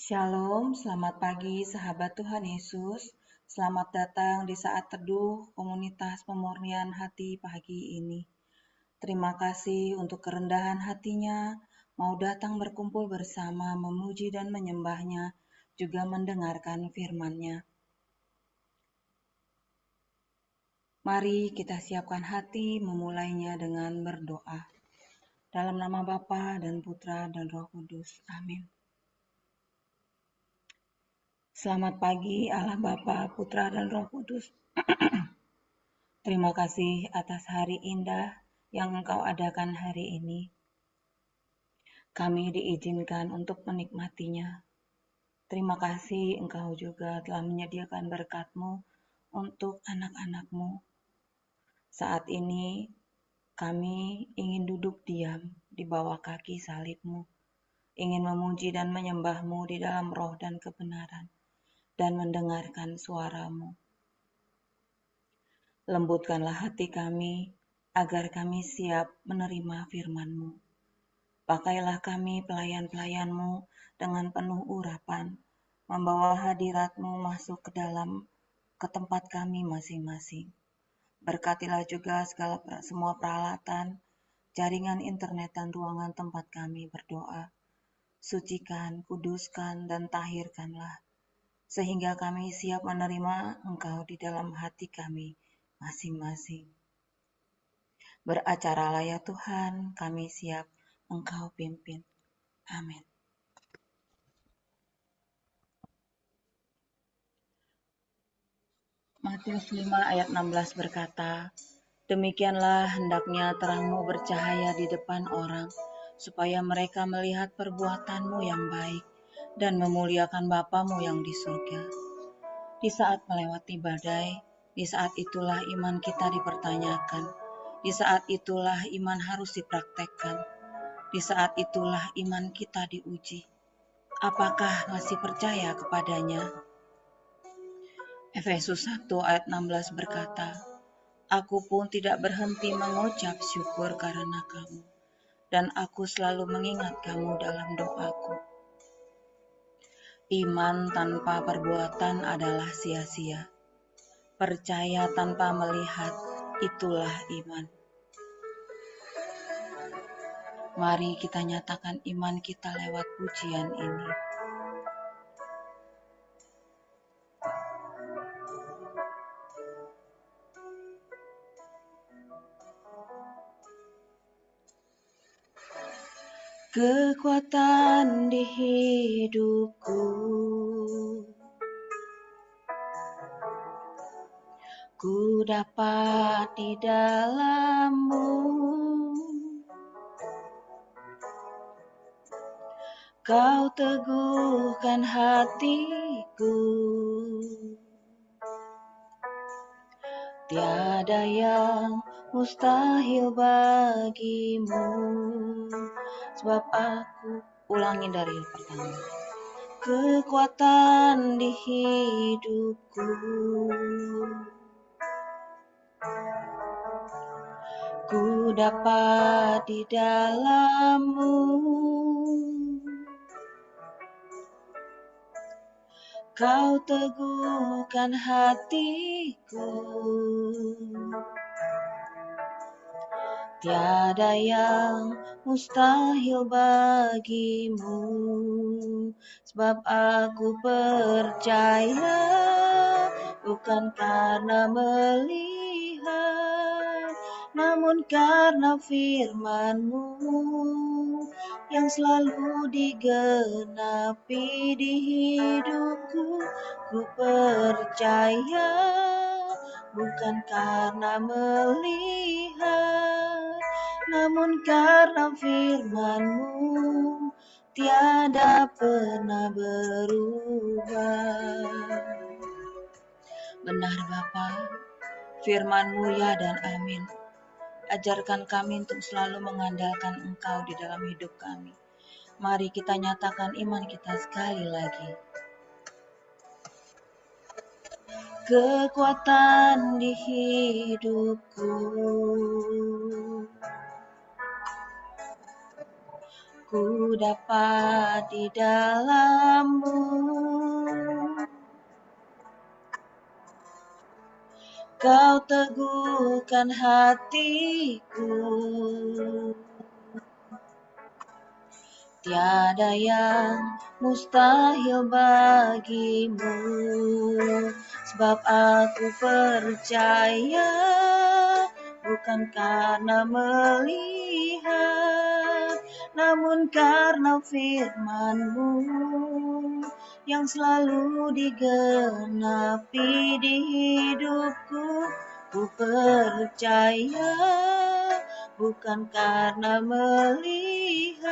Shalom, selamat pagi sahabat Tuhan Yesus. Selamat datang di saat teduh komunitas pemurnian hati pagi ini. Terima kasih untuk kerendahan hatinya, mau datang berkumpul bersama memuji dan menyembahnya, juga mendengarkan firman-Nya. Mari kita siapkan hati memulainya dengan berdoa. Dalam nama Bapa dan Putra dan Roh Kudus. Amin. Selamat pagi Allah Bapa, Putra dan Roh Kudus. Terima kasih atas hari indah yang Engkau adakan hari ini. Kami diizinkan untuk menikmatinya. Terima kasih Engkau juga telah menyediakan berkat-Mu untuk anak-anak-Mu. Saat ini kami ingin duduk diam di bawah kaki salib-Mu, ingin memuji dan menyembah-Mu di dalam roh dan kebenaran, dan mendengarkan suara-Mu. Lembutkanlah hati kami, agar kami siap menerima firman-Mu. Pakailah kami pelayan-pelayan-Mu dengan penuh urapan, membawa hadirat-Mu masuk ke tempat kami masing-masing. Berkatilah juga semua peralatan, jaringan internet dan ruangan tempat kami berdoa. Sucikan, kuduskan, dan tahirkanlah, sehingga kami siap menerima Engkau di dalam hati kami masing-masing. Beracaralah ya Tuhan, kami siap Engkau pimpin. Amin. Matius 5 ayat 16 berkata, "Demikianlah hendaknya terangmu bercahaya di depan orang, supaya mereka melihat perbuatanmu yang baik dan memuliakan Bapamu yang di surga." Di saat melewati badai, di saat itulah iman kita dipertanyakan. Di saat itulah iman harus dipraktekkan. Di saat itulah iman kita diuji. Apakah masih percaya kepadanya? Efesus 1 ayat 16 berkata, "Aku pun tidak berhenti mengucap syukur karena kamu, dan aku selalu mengingat kamu dalam doaku." Iman tanpa perbuatan adalah sia-sia. Percaya tanpa melihat, itulah iman. Mari kita nyatakan iman kita lewat pujian ini. Kekuatan di hidupku, ku dapat di dalam-Mu. Kau teguhkan hatiku, tiada yang mustahil bagimu. Sebab aku, ulangi dari pertama. Kekuatan di hidupku, ku dapat di dalam-Mu. Kau teguhkan hatiku, tiada yang mustahil bagimu. Sebab aku percaya, bukan karena melihat, namun karena firman-Mu yang selalu digenapi di hidupku. Ku percaya, bukan karena melihat, namun karena firman-Mu tiada pernah berubah. Benar Bapa, firman-Mu ya dan amin. Ajarkan kami untuk selalu mengandalkan Engkau di dalam hidup kami. Mari kita nyatakan iman kita sekali lagi. Kekuatan di hidupku, ku dapat di dalam-Mu. Kau teguhkan hatiku, tiada yang mustahil bagimu, sebab aku percaya bukan karena melihat, namun karena firman-Mu yang selalu digenapi di hidupku. Ku percaya bukan karena melihat,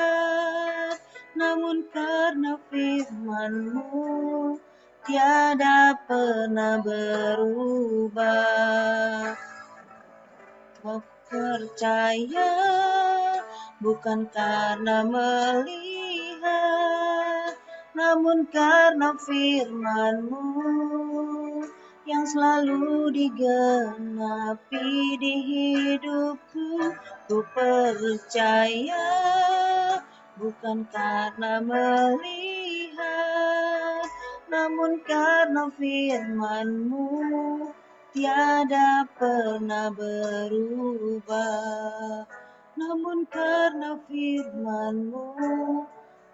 namun karena firman-Mu tiada pernah berubah. Ku percaya bukan karena melihat, namun karena firman-Mu yang selalu digenapi di hidupku. Ku percaya bukan karena melihat, namun karena firman-Mu tiada pernah berubah. Namun karena firman-Mu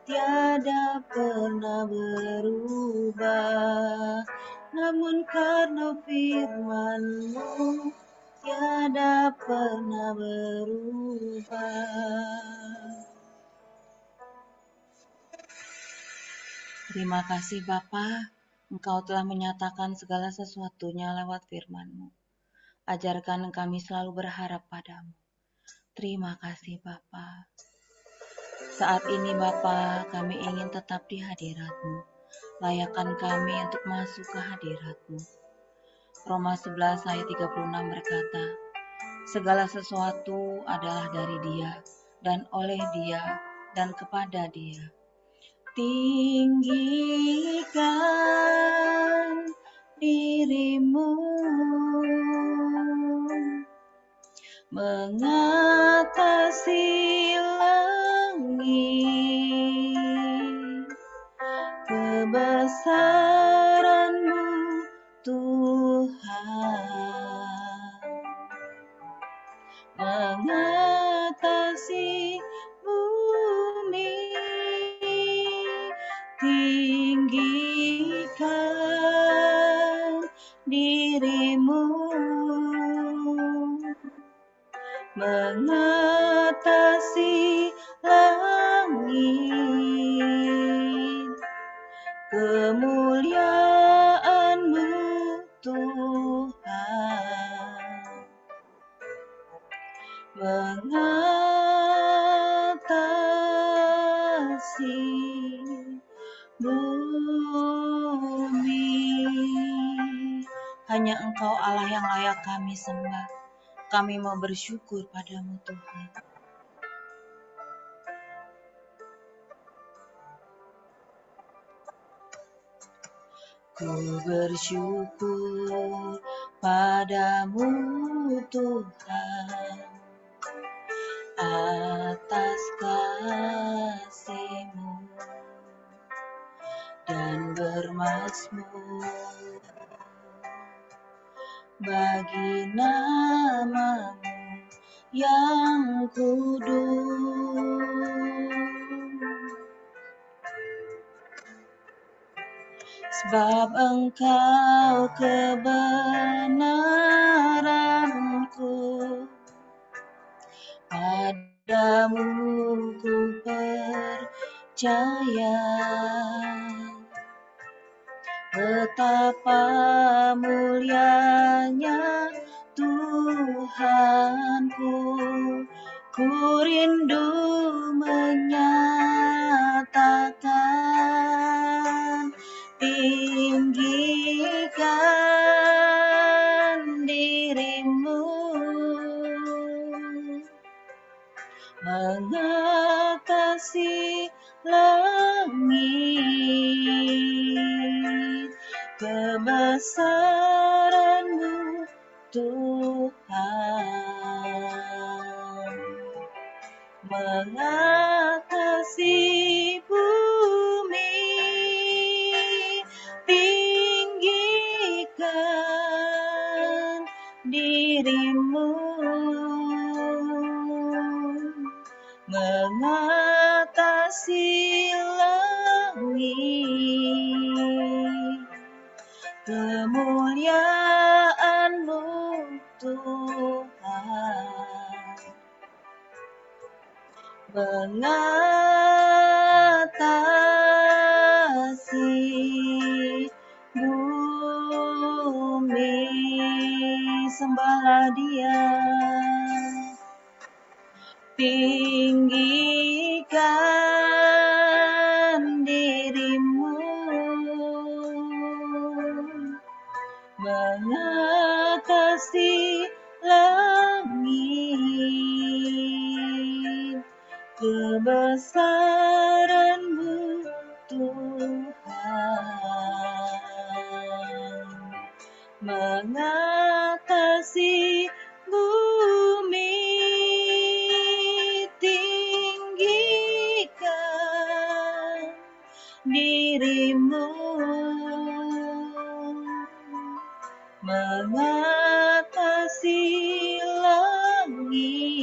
tiada pernah berubah. Namun karena firman-Mu tiada pernah berubah. Terima kasih Bapa, Engkau telah menyatakan segala sesuatunya lewat firman-Mu. Ajarkan kami selalu berharap padamu. Terima kasih Bapa. Saat ini Bapa, kami ingin tetap di hadirat-Mu. Layakkan kami untuk masuk ke hadirat-Mu. Roma 11 ayat 36 berkata, segala sesuatu adalah dari Dia, dan oleh Dia, dan kepada Dia. Tinggikan diri-Mu mengatasi langit, kebesaran-Mu Tuhan mengatasi bumi. Tinggikan diri-Mu mengatasi langit, kemuliaan-Mu Tuhan mengatasi bumi. Hanya Engkau Allah yang layak kami sembah. Kami mau bersyukur padamu Tuhan. Ku bersyukur padamu Tuhan atas kasih-Mu dan bermazmur bagi nama-Mu yang kudus. Sebab Engkau kebenaranku, padamu ku percaya. Betapa mulianya Tuhanku, ku rindu menyatakan. Tinggikan diri-Mu mengatasi langit, kebesaran-Mu Tuhan mengatasi bumi, tinggikan dirimu, mengatasi langit, kemuliaan-Mu Tuhan, mengatasi bumi. Sembahlah Dia, tinggikan dirimu, mengatasi langit, kebesaran-Mu Tuhan, mengatasi bumi, tinggikan dirimu, mengatasi langit,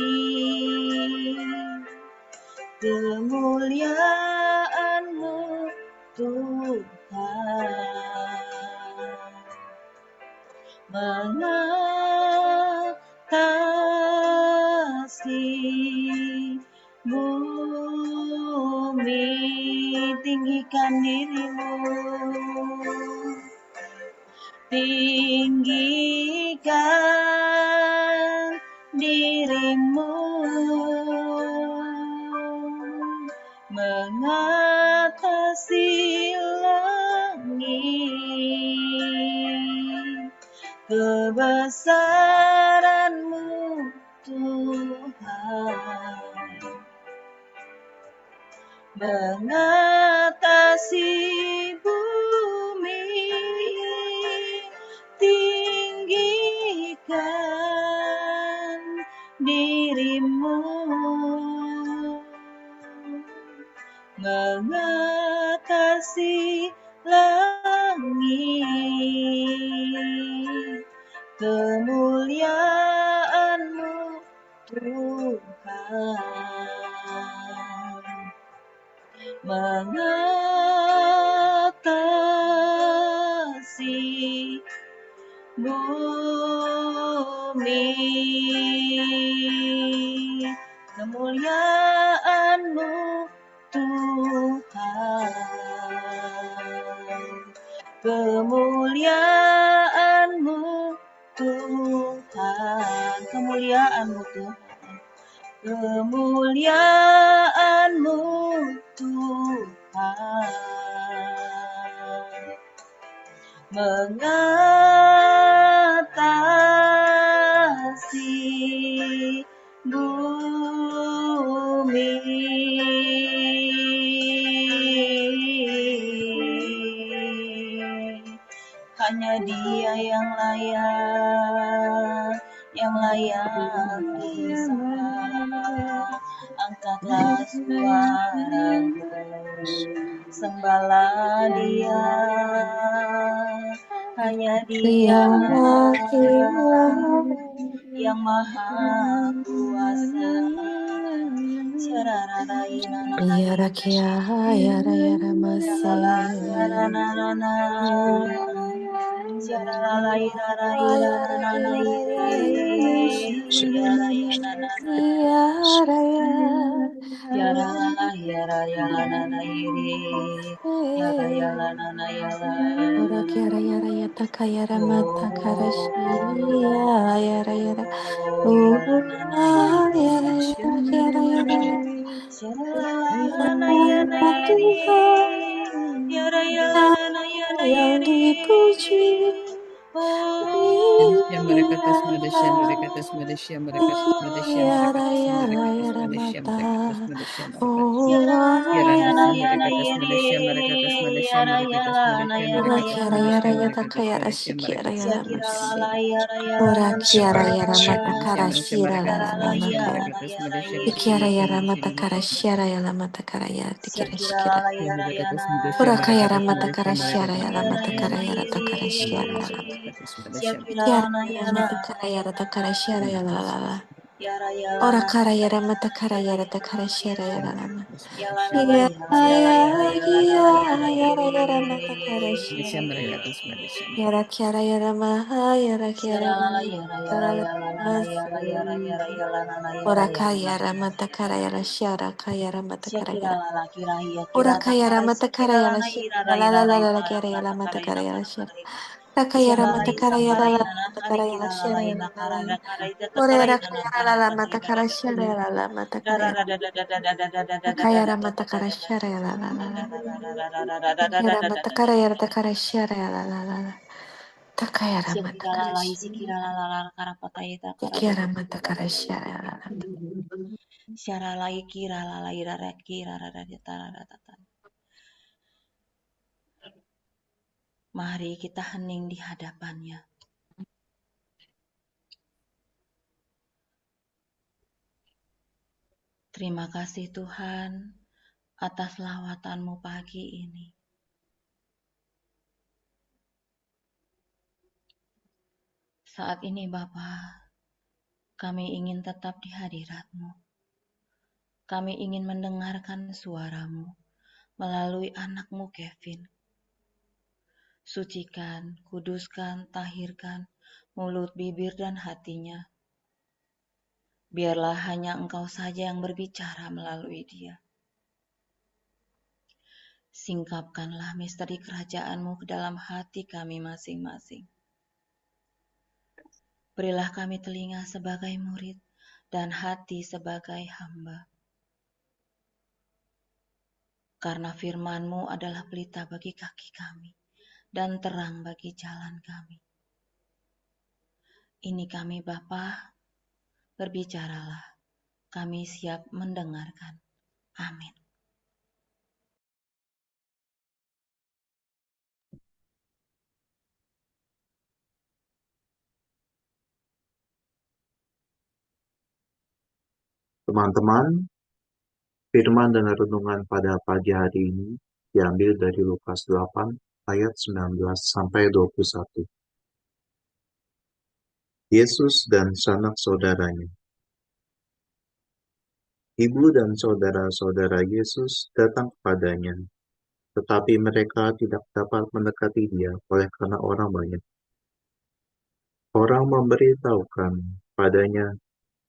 kemuliaan-Mu Tuhan, mengatasi bumi, tinggikan dirimu, tinggikan dirimu, mengatasi langit, kebesaran-Mu Tuhan, mengatasi bumi, tinggikan dirimu, mengatasi langit, kemuliaan-Mu Tuhan, mengatasi bumi, kemuliaan-Mu Tuhan, kemuliaan-Mu Tuhan, kemuliaan-Mu Tuhan, kemuliaan-Mu Tuhan, mengatasi bumi, hanya Dia yang layak disembah. Angkatlah suaramu, sembahlah Dia, hanya Dia yang maha kuasa. Yara kia, yara yara masih. Ora kiara yara yata kayara mata karashi, yara yara. Yara yara yara yara. Yang dipuji, Ya marakatas madasya marakatas madasya marakatas madasya marakatas marakatas madasya marakatas madasya marakatas Yarandasan marakatas madasya marakatas madasya marakatas madasya Ora marakatas kiara madasya yara yata marakatas kayara madasya shikiara marakatas yara madasya mas. Ora marakatas kiara yara marakatas mata madasya kara madasya shira la marakatas la la madasya makara. marakatas madasya Ikiara marakatas yara madasya mata kara marakatas shira yara mata kara yara tikira shikira. marakatas madasya Ora kayara marakatas mata madasya kara shara marakatas yara mata madasya kara yara marakatas takara madasya shira la la. marakatas madasya Ikiara yara mata kara yara takara shira yara la la la. Yara Ora yala kara yara mata kara yara takara shira yara la la. yala la Iya yala yala ya yala yala iya yala yala yara yara mata kara Madasya shira. marakatas madasya Yara kiara yara maha yara kiara yala la yara yala yala yara yala la yala yala masi. yala yala la yala Ora yala kaya ramata kara yara shara kaya ramata kara Shakira yara. la la kira hiya Ora kira kaya takara ramata kara shakira la yara na shara ira ra la la ira ra la la la ira kara ra yara takara mata ira kara yara kara shara. kara ira Rakaya Shara la ramata ira kara yara kara la ira na mata kara kara yara kira la la shara ina yara la kara la. ra kara ira Ora takara yara ira na kaya la kara la kara mata ira kara kara shara yara la mata ra kara ra yara. ra da da da da da da da da da Rakaya da ramata da kara da shara yara la la la. Ikira mata kara yara takara da shara yara la la la. Takaya ramata Shakira la kara la shara. isikira la la la kara pataita kara da Ikira da mata da da kara da da shara yara la. Shara la ikira la la ira ra kira ra ra ra ra ra ra. Mari kita hening di hadapannya. Terima kasih Tuhan atas lawatanmu pagi ini. Saat ini Bapa, kami ingin tetap di hadirat-Mu. Kami ingin mendengarkan suara-Mu melalui anak-Mu Kevin. Sucikan, kuduskan, tahirkan mulut, bibir, dan hatinya. Biarlah hanya Engkau saja yang berbicara melalui dia. Singkapkanlah misteri kerajaan-Mu ke dalam hati kami masing-masing. Berilah kami telinga sebagai murid dan hati sebagai hamba. Karena firman-Mu adalah pelita bagi kaki kami dan terang bagi jalan kami. Ini kami Bapa, berbicaralah. Kami siap mendengarkan. Amin. Teman-teman, firman dan renungan pada pagi hari ini diambil dari Lukas 8 ayat 19 sampai 21. Yesus dan sanak saudaranya. Ibu dan saudara-saudara Yesus datang kepadanya, tetapi mereka tidak dapat mendekati dia oleh karena orang banyak. Orang memberitahukan padanya,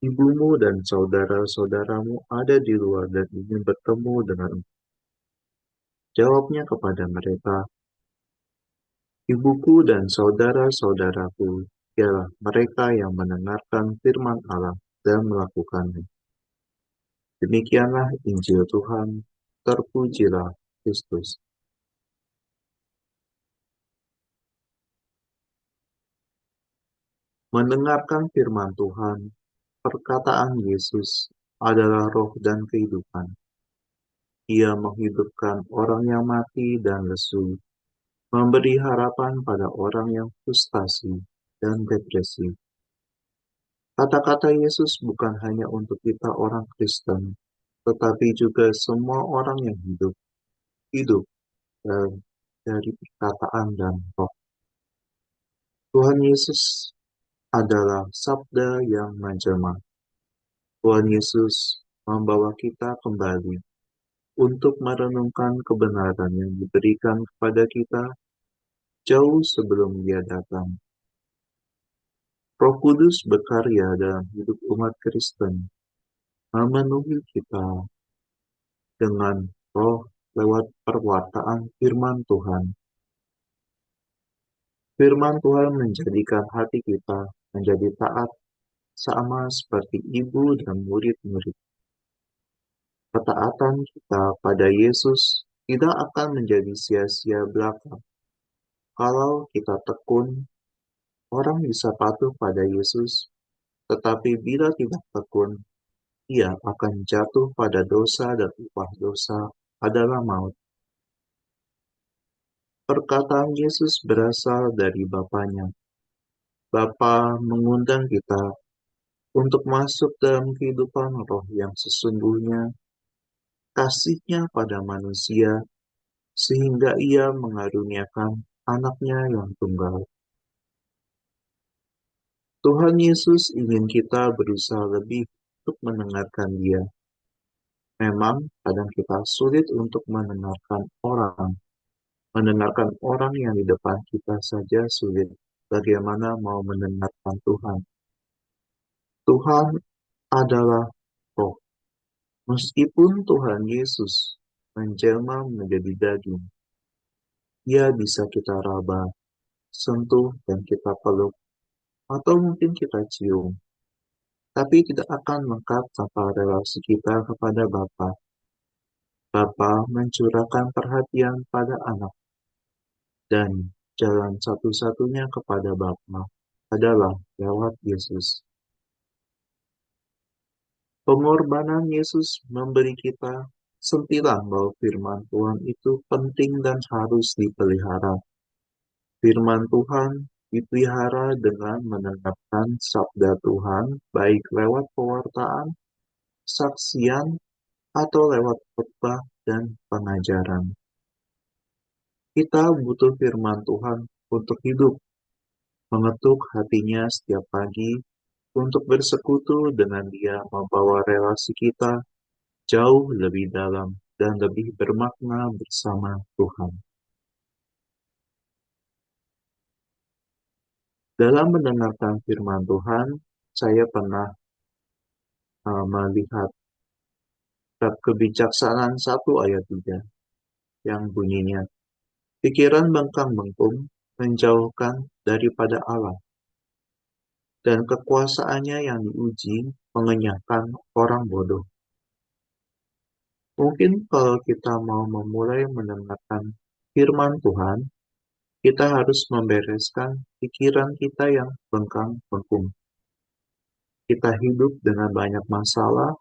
ibumu dan saudara-saudaramu ada di luar dan ingin bertemu dengan engkau. Jawabnya kepada mereka, ibuku dan saudara-saudaraku ialah mereka yang mendengarkan firman Allah dan melakukannya. Demikianlah Injil Tuhan, terpujilah Kristus. Mendengarkan firman Tuhan, perkataan Yesus adalah roh dan kehidupan. Ia menghidupkan orang yang mati dan lesu, memberi harapan pada orang yang frustasi dan depresi. Kata-kata Yesus bukan hanya untuk kita orang Kristen, tetapi juga semua orang yang hidup dari perkataan dan roh. Tuhan Yesus adalah sabda yang menjelma. Tuhan Yesus membawa kita kembali untuk merenungkan kebenaran yang diberikan kepada kita jauh sebelum Dia datang. Roh Kudus berkarya dalam hidup umat Kristen, memenuhi kita dengan roh lewat perwartaan firman Tuhan. Firman Tuhan menjadikan hati kita menjadi taat sama seperti ibu dan murid-murid. Ketaatan kita pada Yesus tidak akan menjadi sia-sia belaka kalau kita tekun orang bisa patuh pada Yesus, tetapi bila tidak tekun, ia akan jatuh pada dosa dan upah dosa adalah maut. Perkataan Yesus berasal dari Bapanya. Bapa mengundang kita untuk masuk dalam kehidupan roh yang sesungguhnya, kasih-Nya pada manusia, sehingga Ia mengaruniakan anaknya yang tunggal. Tuhan Yesus ingin kita berusaha lebih untuk mendengarkan Dia. Memang kadang kita sulit untuk mendengarkan orang. Mendengarkan orang yang di depan kita saja sulit. Bagaimana mau mendengarkan Tuhan? Tuhan adalah Roh. Meskipun Tuhan Yesus menjelma menjadi daging, Ia bisa kita raba, sentuh, dan kita peluk, atau mungkin kita cium. Tapi tidak akan lengkap tanpa relasi kita kepada Bapa. Bapa mencurahkan perhatian pada anak, dan jalan satu-satunya kepada Bapa adalah lewat Yesus. Pengorbanan Yesus memberi kita sentilan bahwa firman Tuhan itu penting dan harus dipelihara. Firman Tuhan dipelihara dengan mendengarkan sabda Tuhan, baik lewat pewartaan, saksian, atau lewat khotbah dan pengajaran. Kita butuh firman Tuhan untuk hidup, mengetuk hatinya setiap pagi, untuk bersekutu dengan Dia, membawa relasi kita jauh lebih dalam dan lebih bermakna bersama Tuhan. Dalam mendengarkan firman Tuhan, saya pernah melihat kebijaksanaan 1 ayat 3 yang bunyinya, pikiran bengkang-bengkung menjauhkan daripada Allah, dan kekuasaannya yang diuji mengenyahkan orang bodoh. Mungkin kalau kita mau memulai mendengarkan firman Tuhan, kita harus membereskan pikiran kita yang bengkang-bengkung. Kita hidup dengan banyak masalah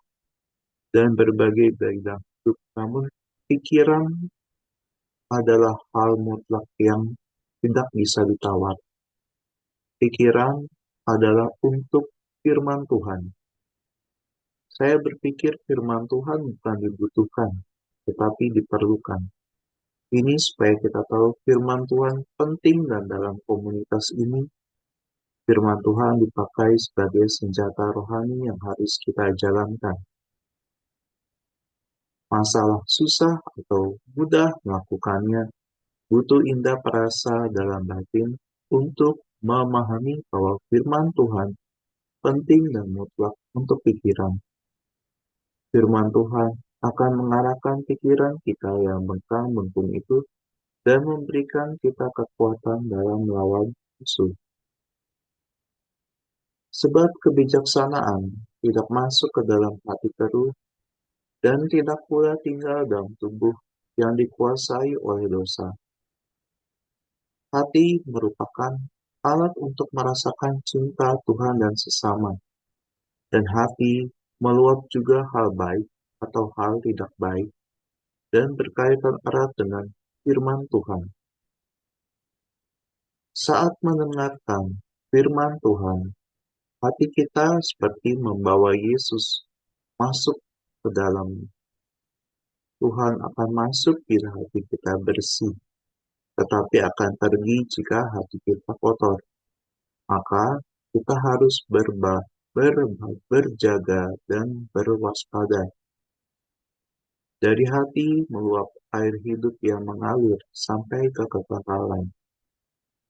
dan berbagai bidang hidup, namun pikiran adalah hal mutlak yang tidak bisa ditawar. Pikiran adalah untuk firman Tuhan. Saya berpikir firman Tuhan bukan dibutuhkan, tetapi diperlukan. Ini supaya kita tahu firman Tuhan penting, dan dalam komunitas ini, firman Tuhan dipakai sebagai senjata rohani yang harus kita jalankan. Masalah susah atau mudah melakukannya, butuh indah perasa dalam batin untuk memahami bahwa firman Tuhan penting dan mutlak untuk pikiran. Firman Tuhan akan mengarahkan pikiran kita yang bengkang-bengkung itu dan memberikan kita kekuatan dalam melawan musuh. Sebab kebijaksanaan tidak masuk ke dalam hati keruh dan tidak pula tinggal dalam tubuh yang dikuasai oleh dosa. Hati merupakan alat untuk merasakan cinta Tuhan dan sesama, dan hati meluap juga hal baik atau hal tidak baik, dan berkaitan erat dengan firman Tuhan. Saat mendengarkan firman Tuhan, hati kita seperti membawa Yesus masuk ke dalam. Tuhan akan masuk bila hati kita bersih, tetapi akan pergi jika hati kita kotor. Maka kita harus berjaga dan berwaspada. Dari hati meluap air hidup yang mengalir sampai ke kekekalan.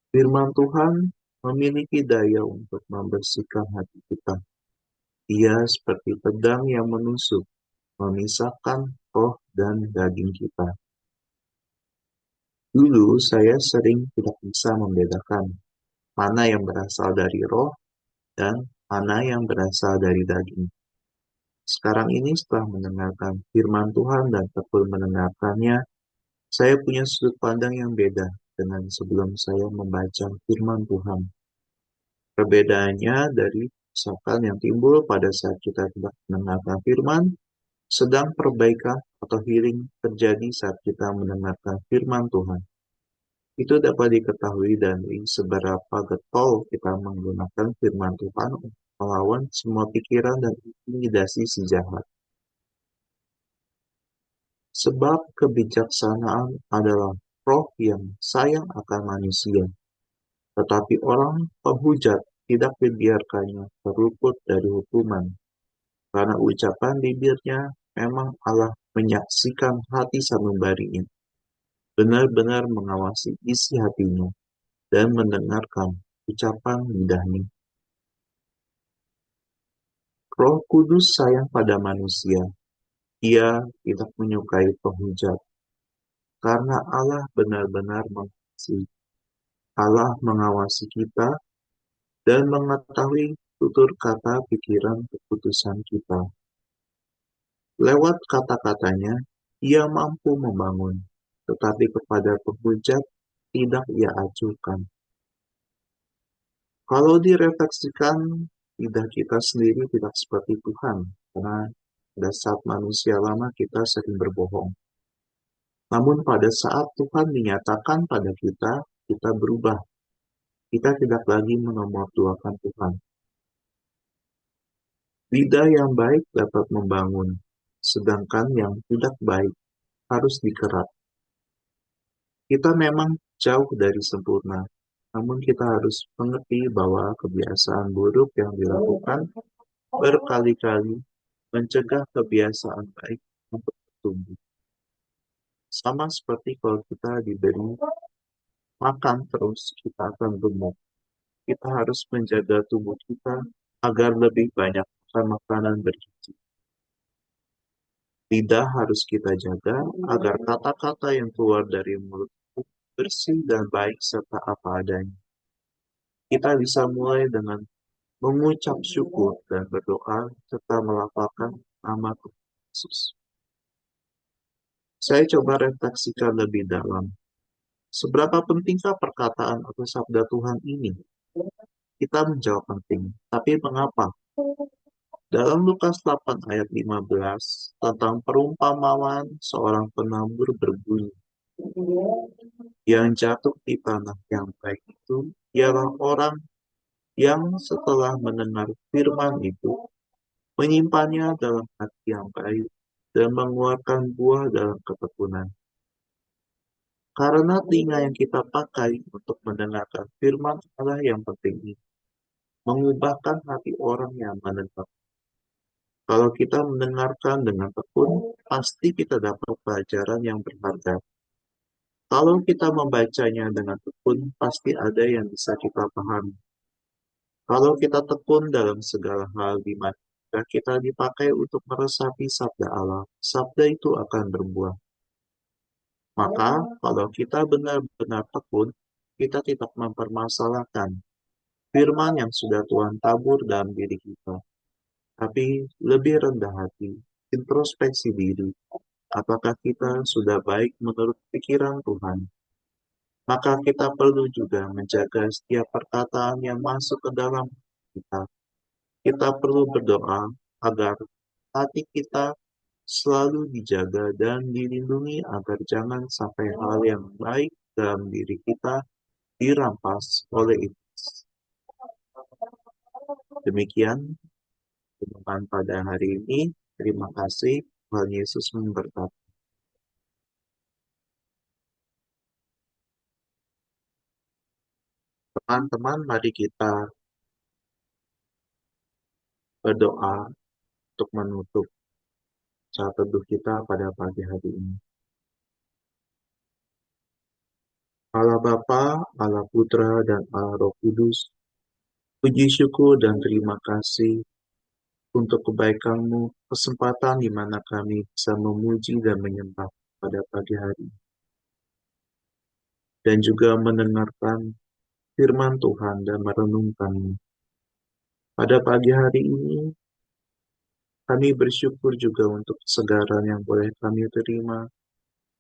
Firman Tuhan memiliki daya untuk membersihkan hati kita. Ia seperti pedang yang menusuk, memisahkan roh dan daging kita. Dulu saya sering tidak bisa membedakan mana yang berasal dari roh dan mana yang berasal dari daging. Sekarang ini setelah mendengarkan firman Tuhan dan tekun mendengarkannya, saya punya sudut pandang yang beda dengan sebelum saya membaca firman Tuhan. Perbedaannya dari kerusakan yang timbul pada saat kita tidak mendengarkan firman, sedang perbaikan atau healing terjadi saat kita mendengarkan firman Tuhan. Itu dapat diketahui dari seberapa getol kita menggunakan firman Tuhan untuk melawan semua pikiran dan intimidasi si jahat. Sebab kebijaksanaan adalah roh yang sayang akan manusia, tetapi orang penghujat tidak dibiarkannya terluput dari hukuman, karena ucapan bibirnya memang Allah menyaksikan hati sanubarinya, benar-benar mengawasi isi hatinya, dan mendengarkan ucapan lidahnya. Roh Kudus sayang pada manusia. Ia tidak menyukai penghujat, karena Allah benar-benar mengasihi. Allah mengawasi kita dan mengetahui tutur kata pikiran keputusan kita. Lewat kata-katanya, ia mampu membangun, tetapi kepada penghujat tidak ia acuhkan. Kalau direfleksikan, lidah kita sendiri tidak seperti Tuhan, karena pada saat manusia lama kita sering berbohong. Namun pada saat Tuhan dinyatakan pada kita, kita berubah. Kita tidak lagi menomorduakan Tuhan. Lidah yang baik dapat membangun, sedangkan yang tidak baik harus dikerat. Kita memang jauh dari sempurna, namun kita harus mengerti bahwa kebiasaan buruk yang dilakukan berkali-kali mencegah kebiasaan baik untuk tumbuh. Sama seperti kalau kita diberi makan terus, kita akan gemuk. Kita harus menjaga tubuh kita agar lebih banyak makan makanan bergizi. Lidah harus kita jaga agar kata-kata yang keluar dari mulut bersih dan baik serta apa adanya. Kita bisa mulai dengan mengucap syukur dan berdoa serta melafalkan nama Tuhan Yesus. Saya coba refleksikan lebih dalam. Seberapa pentingkah perkataan atau sabda Tuhan ini? Kita menjawab penting. Tapi mengapa? Dalam Lukas 8 ayat 15 tentang perumpamaan seorang penabur berbunyi, yang jatuh di tanah yang baik itu ialah orang yang setelah mendengar firman itu menyimpannya dalam hati yang baik dan mengeluarkan buah dalam ketekunan. Karena telinga yang kita pakai untuk mendengarkan firman Allah yang penting ini mengubahkan hati orang yang mendengar. Kalau kita mendengarkan dengan tekun, pasti kita dapat pelajaran yang berharga. Kalau kita membacanya dengan tekun, pasti ada yang bisa kita pahami. Kalau kita tekun dalam segala hal di mana kita dipakai untuk meresapi sabda Allah, sabda itu akan berbuah. Maka, kalau kita benar-benar tekun, kita tidak mempermasalahkan firman yang sudah Tuhan tabur dalam diri kita, tapi lebih rendah hati, introspeksi diri, apakah kita sudah baik menurut pikiran Tuhan. Maka kita perlu juga menjaga setiap perkataan yang masuk ke dalam kita. Kita perlu berdoa agar hati kita selalu dijaga dan dilindungi agar jangan sampai hal yang baik dalam diri kita dirampas oleh iblis. Demikian renungan pada hari ini. Terima kasih. Tuhan Yesus memberkati. Teman-teman, mari kita berdoa untuk menutup saat teduh kita pada pagi hari ini. Allah Bapa, Allah Putra, dan Allah Roh Kudus, puji syukur dan terima kasih untuk kebaikan-Mu, kesempatan di mana kami bisa memuji dan menyembah pada pagi hari ini. Dan juga mendengarkan firman Tuhan dan merenungkannya. Pada pagi hari ini, kami bersyukur juga untuk kesegaran yang boleh kami terima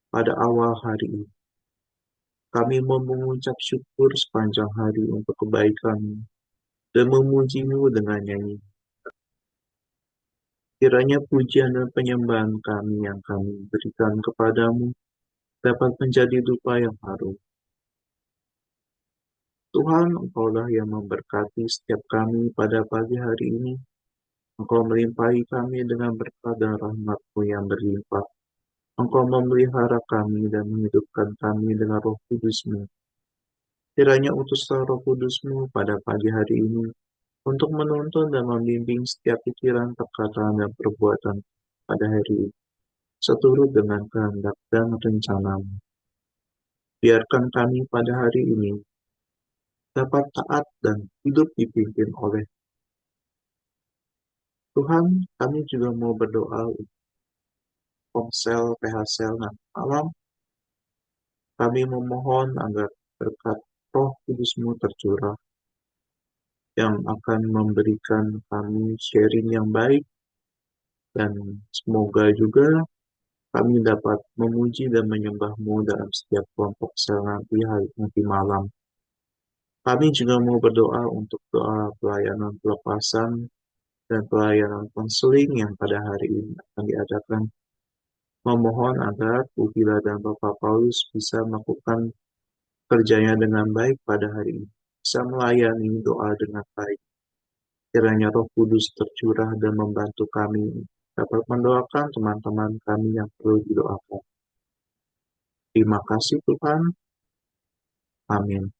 pada awal hari ini. Kami mau mengucap syukur sepanjang hari untuk kebaikan, dan memujimu dengan nyanyi. Kiranya pujian dan penyembahan kami yang kami berikan kepadamu dapat menjadi dupa yang harum. Tuhan, Engkaulah yang memberkati setiap kami pada pagi hari ini. Engkau melimpahi kami dengan berkat dan rahmat-Mu yang berlimpah. Engkau memelihara kami dan menghidupkan kami dengan Roh Kudus-Mu. Kiranya utuslah Roh Kudus-Mu pada pagi hari ini untuk menuntun dan membimbing setiap pikiran, perkataan, dan perbuatan pada hari ini, seturut dengan kehendak dan rencana-Mu. Biarkan kami pada hari ini dapat taat dan hidup dipimpin oleh Tuhan. Kami juga mau berdoa untuk Komsel PHSL nanti malam. Kami memohon agar berkat Roh Kudus-Mu tercurah yang akan memberikan kami sharing yang baik, dan semoga juga kami dapat memuji dan menyembah-Mu dalam setiap kelompok sel nanti malam. Kami juga mau berdoa untuk doa pelayanan pelepasan dan pelayanan konseling yang pada hari ini akan diadakan. Memohon agar Bu Vila dan Bapak Paulus bisa melakukan kerjanya dengan baik pada hari ini, bisa melayani doa dengan baik. Kiranya Roh Kudus tercurah dan membantu kami dapat mendoakan teman-teman kami yang perlu didoakan. Terima kasih Tuhan. Amin.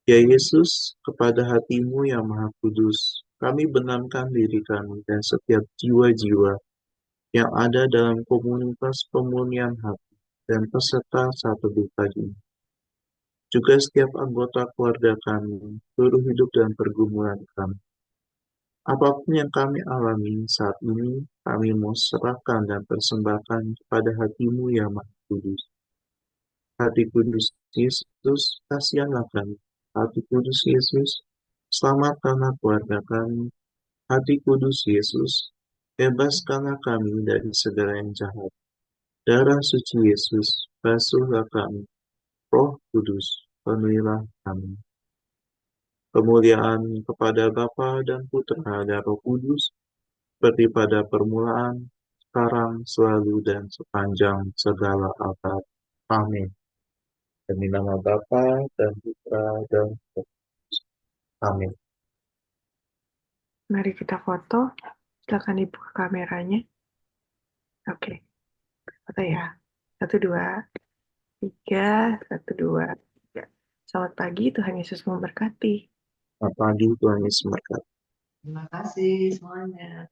Ya Yesus, kepada hati-Mu yang Maha Kudus, kami benamkan diri kami dan setiap jiwa-jiwa yang ada dalam komunitas pemulihan hati dan peserta satu duka ini. Juga setiap anggota keluarga kami, seluruh hidup dan pergumulan kami. Apapun yang kami alami saat ini, kami mau serahkan dan persembahkan kepada hati-Mu yang Maha Kudus. Hati Kudus Yesus, kasihanlah kami. Hati Kudus Yesus, selamatkanlah keluarga kami. Hati Kudus Yesus, bebaskanlah kami dari segala yang jahat. Darah suci Yesus, basuhlah kami. Roh Kudus, penuhilah kami. Kemuliaan kepada Bapa dan Putra dan Roh Kudus, seperti pada permulaan, sekarang, selalu, dan sepanjang segala abad. Amin. Demi nama Bapa dan Putra dan Roh Kudus. Amin. Mari kita foto. Silakan dibuka kameranya. Oke, foto ya. 1, 2, 3, 1, 2, 3. Selamat pagi, Tuhan Yesus memberkati. Selamat pagi, Tuhan Yesus memberkati. Terima kasih semuanya.